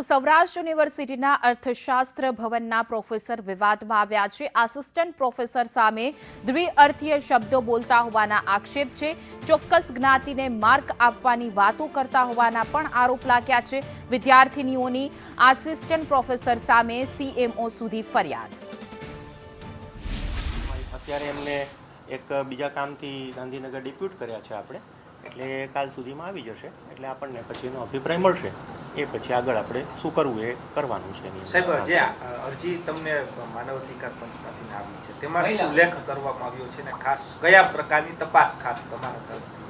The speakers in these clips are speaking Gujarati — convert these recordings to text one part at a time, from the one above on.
સૌરાષ્ટ્ર યુનિવર્સિટીના અર્થશાસ્ત્ર ભવનના પ્રોફેસર વિવાદમાં આવ્યા છે। આસિસ્ટન્ટ પ્રોફેસર સામે દ્વિઅર્થીય શબ્દો બોલતા હોવાના આક્ષેપ છે। ચોક્કસ જ્ઞાતિને માર્ક આપવાની વાતો કરતા હોવાના પણ આરોપ લાગ્યા છે। વિદ્યાર્થીનીઓની આસિસ્ટન્ટ પ્રોફેસર સામે CMO સુધી ફરિયાદ। અત્યારે એમને એક બીજા કામથી ગાંધીનગર ડિપ્યુટ કર્યા છે આપણે, એટલે કાલ સુધીમાં આવી જશે, એટલે આપણને પછી એનો અભિપ્રાય મળશે, એ પછી આગળ આપણે શું કરવું એ કરવાનું છે। સાહેબ, જે અરજી તમને માનવ અધિકાર પંચમાંથી આવી છે તેમાં શું ઉલ્લેખ કરવામાં આવ્યો છે ને ખાસ કયા પ્રકારની તપાસ ખાસ તમારા તરફથી?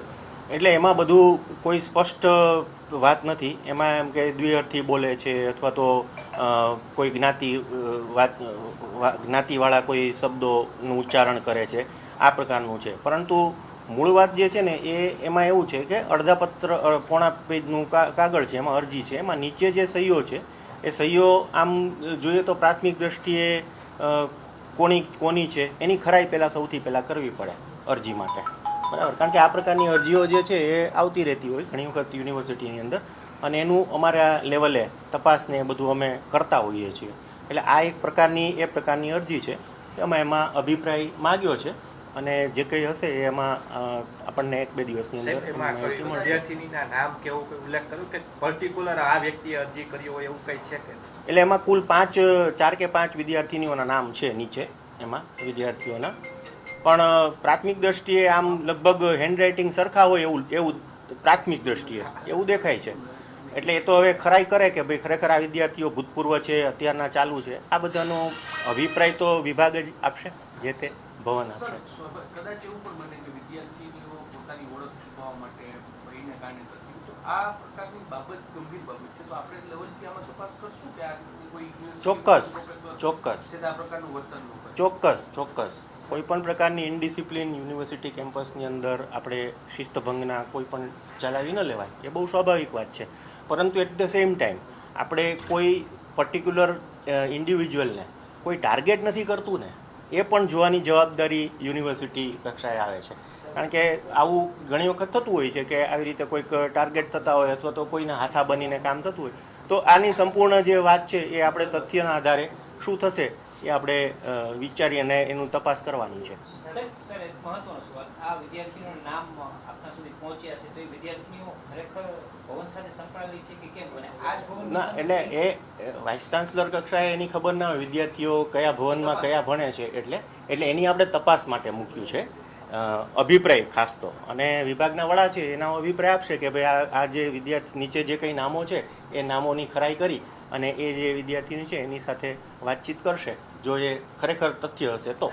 એટલે એમાં બધું કોઈ સ્પષ્ટ વાત નથી, એમાં એમ કે દ્વિઅર્થી બોલે છે અથવા તો કોઈ જ્ઞાતિવાળા કોઈ શબ્દોનું ઉચ્ચારણ કરે છે, આ પ્રકારનું છે। પરંતુ મૂળ વાત જે છે ને એમાં એવું છે કે પોણા પેજનું કાગળ છે, એમાં અરજી છે, એમાં નીચે જે સહીઓ છે એ સહીઓ આમ જોઈએ તો પ્રાથમિક દ્રષ્ટિએ કોની છે એની ખરાઈ પહેલાં સૌથી પહેલાં કરવી પડે અરજી માટે, બરાબર? કારણ કે આ પ્રકારની અરજીઓ જે છે એ આવતી રહેતી હોય ઘણી વખત યુનિવર્સિટીની અંદર, અને એનું અમારા લેવલે તપાસને એ બધું અમે કરતા હોઈએ છીએ। એટલે આ એક પ્રકારની અરજી છે, એમાં અભિપ્રાય માગ્યો છે, અને જે કંઈ હશે એમાં આપણને 1-2 દિવસની અંદર માહિતી મળશે। એટલે એમાં કુલ 4 કે 5 વિદ્યાર્થીનીઓના નામ છે નીચે એમાં વિદ્યાર્થીઓના, પણ પ્રાથમિક દ્રષ્ટિએ આમ લગભગ હેન્ડરાઇટિંગ સરખા હોય એવું પ્રાથમિક દ્રષ્ટિએ એવું દેખાય છે। એટલે એ તો હવે ખરાઈ કરે કે ભાઈ ખરેખર આ વિદ્યાર્થીઓ ભૂતપૂર્વ છે, અત્યારના ચાલુ છે, આ બધાનો અભિપ્રાય તો વિભાગ જ આપશે, જે તે ભવન આપશે। કદાચ એવું પણ બને કે વિદ્યાર્થીઓ પોતાની ઓળખ છુપાવવા માટે ભયને કારણે કરતી હોય, તો આ પ્રકારની બાબત ગંભીર બાબત છે, તો આપણે લેવલથી આમાં તપાસ કરશું કે આ કોઈ ચોક્કસ આ પ્રકારનું વર્તન ચોક્કસ કોઈ પણ પ્રકારની ઇનડિસિપ્લિન યુનિવર્સિટી કેમ્પસની અંદર આપણે શિસ્તભંગના કોઈ પણ ચલાવી ન લેવાય, એ બહુ સ્વાભાવિક વાત છે। પરંતુ એટ ધ સેમ ટાઈમ આપણે કોઈ પર્ટિક્યુલર ઇન્ડિવિજ્યુઅલને કોઈ ટાર્ગેટ નથી કરતું ને, એ પણ જોવાની જવાબદારી યુનિવર્સિટી કક્ષાએ આવે છે। કારણ કે આવું ઘણી વખત થતું હોય છે કે આવી રીતે કોઈક ટાર્ગેટ થતા હોય અથવા તો કોઈના હાથા બનીને કામ થતું હોય, તો આની સંપૂર્ણ જે વાત છે એ આપણે તથ્યના આધારે શું થશે એ આપણે વિચારી અને એનું તપાસ કરવાની છે। ના, એટલે એ વાઇસ ચાન્સલર કક્ષાએ એની ખબર ના હોય વિદ્યાર્થીઓ કયા ભવનમાં કયા ભણે છે, એટલે એની આપણે તપાસ માટે મૂક્યું છે અભિપ્રાય ખાસ તો, અને વિભાગના વડા છે એના અભિપ્રાય આપશે કે ભાઈ આ જે વિદ્યાર્થી નીચે જે કંઈ નામો છે એ નામોની ખરાઈ કરી અને એ જે વિદ્યાર્થીની છે એની સાથે વાતચીત કરશે, જો એ ખરેખર તથ્ય હશે તો।